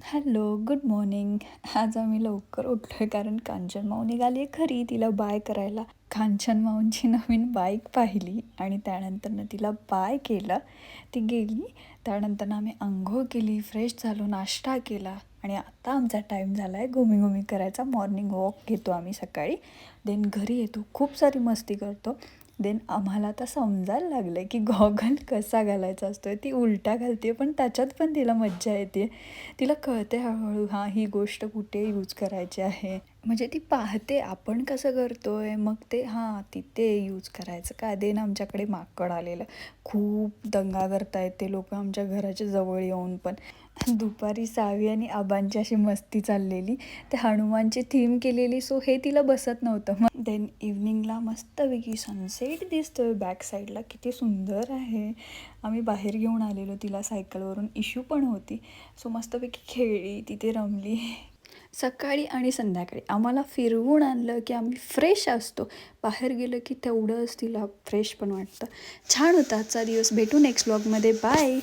Hello, good morning. आज आम्ही लवकर उठलो आहे कारण कांचन माऊ निघाली आहे घरी तिला बाय करायला. कांचन माऊंची नवीन बाईक पाहिली आणि त्यानंतरनं तिला बाय केलं. ती गेली. त्यानंतरनं आम्ही अंघोळ केली, फ्रेश झालो, नाश्ता केला आणि आता आमचा टाईम झाला आहे घुमी करायचा. मॉर्निंग वॉक घेतो आम्ही सकाळी. देन घरी येतो, खूप सारी मस्ती करतो. देन आम्हाला आता समजायला लागलं आहे की गॉगल कसा घालायचा असतो. ती उलटा घालते पण त्याच्यात पण तिला मज्जा येते. तिला कळते हळूहळू हां ही गोष्ट कुठे यूज करायची आहे. म्हणजे ती पाहते आपण कसं करतो आहे, मग ते हां तिथे यूज करायचं का. देन आमच्याकडे माकड आलेलं, खूप दंगा करतायत ते लोक आमच्या घराच्या जवळ येऊन. पण दुपारी सावी आणि आबांची अशी मस्ती चाललेली, ते हनुमानची थीम केलेली, सो हे तिला बसत नव्हतं. मग देन इव्हनिंगला मस्तपैकी सनसेट दिसतोय बॅक साईडला, किती सुंदर आहे. आम्ही बाहेर घेऊन आलेलो तिला सायकलवरून, इशू पण होती. सो मस्तपैकी खेळली, तिथे रमली. सकाळी आणि संध्याकाळी आम्हाला फिरवून आणलं की आम्ही फ्रेश असतो. बाहेर गेलं की तेवढंच तिला फ्रेश पण वाटतं. छान होता आजचा दिवस. भेटू नेक्स्ट व्लॉगमध्ये. बाय.